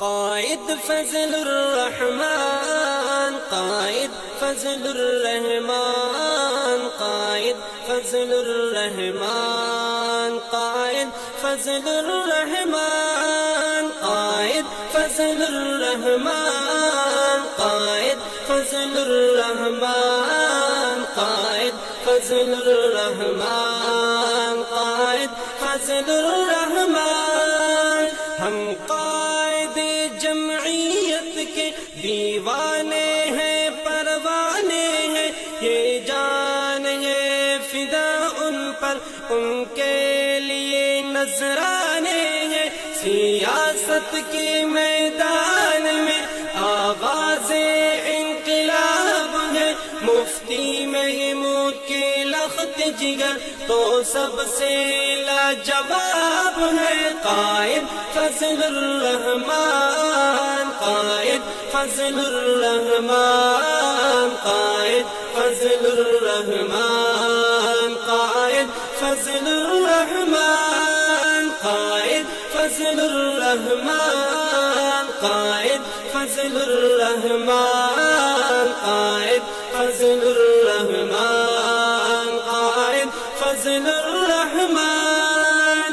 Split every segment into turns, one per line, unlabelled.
قائد فضل الرحمن، قائد فضل الرحمن، قائد فضل الرحمن، قائد فضل الرحمن، قائد فضل الرحمن، قائد فضل الرحمن، قائد فضل الرحمن، قائد فضل الرحمن۔ ہم قائد جمعیت کے دیوانے ہیں، پروانے ہیں، یہ جان ہے فدا ان پر، ان کے لیے نذرانے ہیں۔ سیاست کے میدان میں آغاز انقلاب ہے، مفتی محمود کے لخت جگر تو سب سے لاجواب ہے۔ قائد فضل الرحمن، قائد فضل الرحمن، قائد فضل الرحمن، قائد فضل الرحمن، قائد فضل الرحمن، قائد فضل الرحمن، قائد فضل الرحمن، قائد فضل الرحمن۔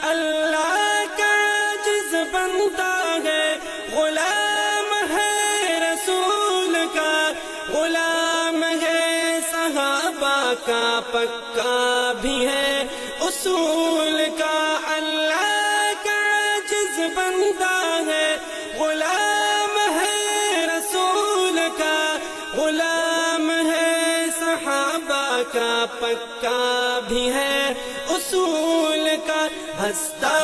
اللہ کا عاجز بندہ ہے، غلام ہے رسول کا، غلام ہے صحابہ کا، پکا بھی ہے اصول کا۔ اللہ کا عاجز بندہ ہے، غلام ہے رسول کا، غلام ہے صحابہ کا، پکا بھی ہے اصول کا۔ ہنستا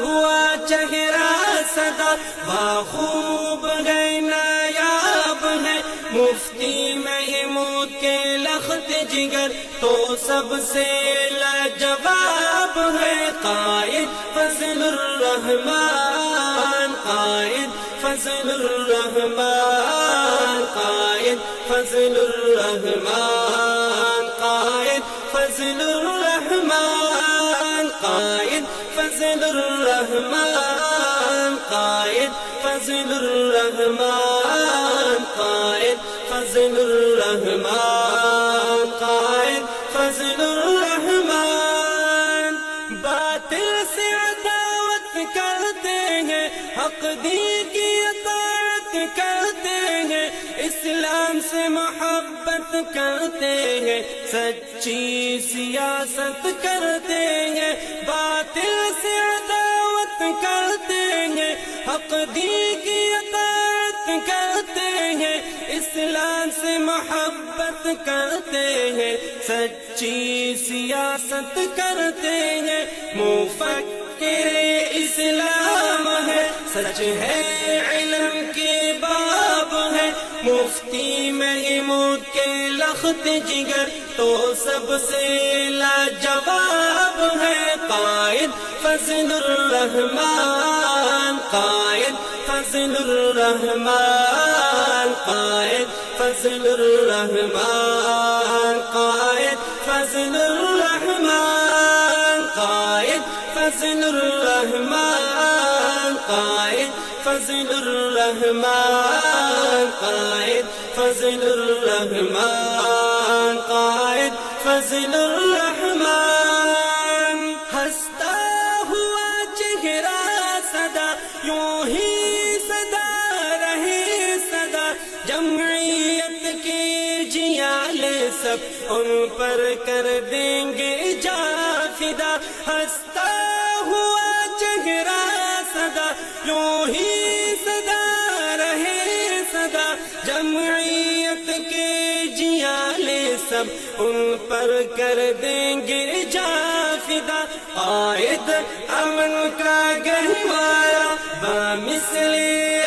ہوا چہرہ سدا باخوب ہے، نایاب ہے، مفتی محمود کے لخت جگر تو سب سے لاجواب ہے۔ قائد فضل الرحمن، قائد فضل الرحمن، قائد فضل الرحمن، قائد فضل الرحمن، قائد فضل الرحمن، قائد فضل الرحمن، قائد فضل الرحمن، قائد فضل الرحمن۔ باطل سے عداوت کرتے ہیں، حق دین کی اطاعت کرتے ہیں، اسلام سے محبت کرتے ہیں، سچی سیاست کرتے ہیں۔ باطل سے عداوت کرتے ہیں، حق دین کی اطاعت کرتے ہیں، اسلام سے محبت کرتے ہیں، سچی سیاست کرتے ہیں۔ مفکر اسلام ہے، سچ ہے علم کے باب ہے، مفتی محمود کے لخت جگر تو سب سے لاجواب ہے۔ قائد فضل الرحمن، قائد فضل الرحمن، قائد فضل الرحمن، قائد فضل الرحمن، قائد فضل الرحمن، قائد فضل الرحمن، قائد فضل الرحمن، قائد فضل الرحمن۔ ہنستا ہوا چہرہ سدا یوں ہی سدا رہے سدا، جمعیت کے جیال سب ان پر کر دیں گے جا فدا۔ ہنستا ہوا چہرہ سدا یوں ہی سدا رہے سدا، جمعیت کے جیال سب ان پر کر دیں گے جا فدا۔ قائد امن کا گہوارہ بامثل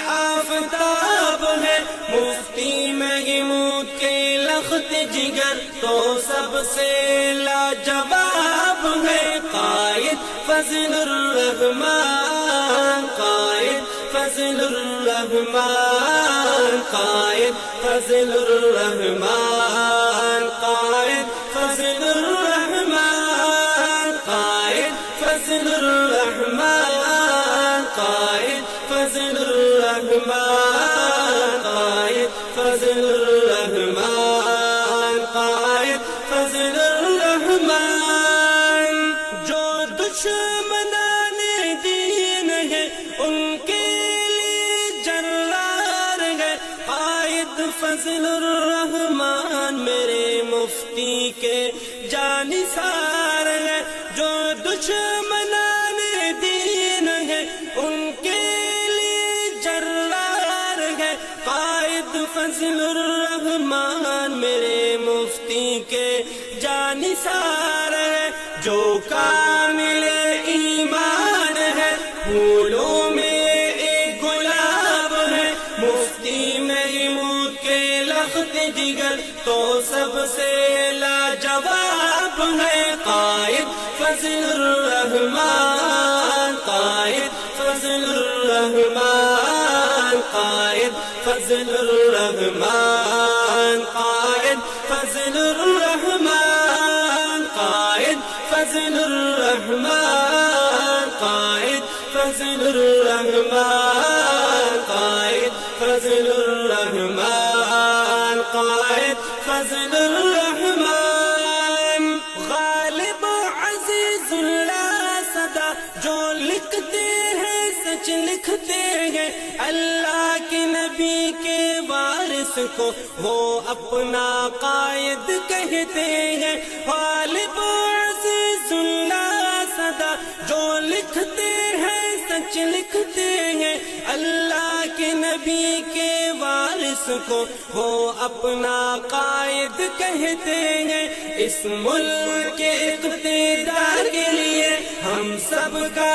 آفتاب ہے، مفتی محمود کے لخت جگر تو سب سے لاجواب ہے۔ قائد فضل الرحمن، قائد فضل الرحمن، قائد فضل الرحمن، قائد فضل الرحمن، قائد فضل الرحمن، قائد فضل الرحمن۔ الرحمن قائد فضل الرحمن قائد فضل الرحمن جو دشمنان دین ہے ان کے لیے جرار ہے قائد فضل الرحمن میرے مفتی کے جانثار ہے جو دشمنان دین ہے ان کے لیے جرار ہے قائد فضل الرحمن میرے مفتی کے جانثار ہے جو کامل ایمان ہے پھولوں میں ایک گلاب ہے مفتی محمود کے لخت جگر تو سب سے لاجواب ہے قائد فضل الرحمن قائد فضل الرحمن قائد فضل الرحمن قائد فضل الرحمن قائد فضل الرحمن قائد فضل الرحمن قائد فضل الرحمن قائد فضل الرحمن غالب عزیز اللہ صدا جو لکھتے ہیں سچ لکھتے ہیں اللہ کے نبی کے وارث کو وہ اپنا قائد کہتے ہیں غالب عزیز اللہ صدا جو لکھتے ہیں سچ لکھتے ہیں اللہ کے نبی کے وارث کو وہ اپنا قائد کہتے ہیں اس ملک کے اقتدار کے لیے ہم سب کا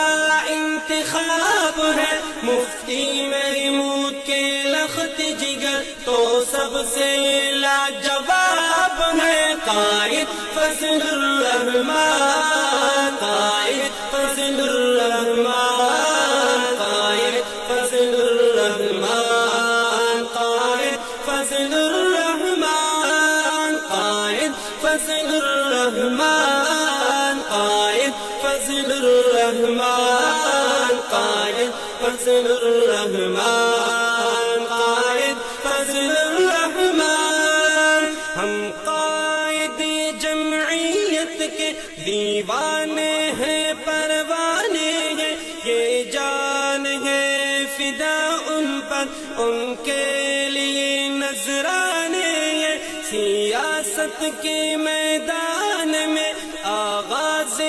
انتخاب ہے مفتی محمود کے لخت جگر تو سب سے لاجواب ہے قائد فضل الرحمن قائد فضل الرحمن قائد فضل الرحمن قائد فضل الرحمن قائد فضل الرحمن قائد فضل الرحمن قائد فضل الرحمن قائد فضل الرحمن ہم قائد جمعیت کے دیوانے ہیں پروانے ہیں یہ جان ہے فدا ان پر ان کے لیے نذرانے ہیں سیاست کے میدان میں آغاز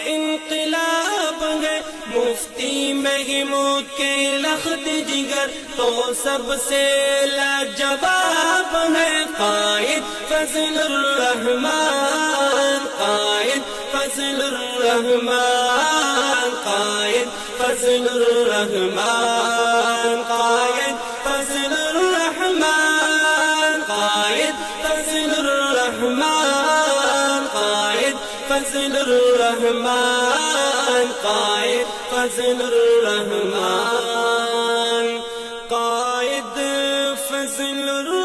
انقلاب ہے مفتی محمود کے لخت جگر تو سب سے لاجواب ہے قائد فضل الرحمن قائد فضل الرحمن قائد فضل الرحمن قائد فضل الرحمن قائد فضل الرحمن قائد فضل الرحمن قائد فضل الرحمن قائد فضل الرحمن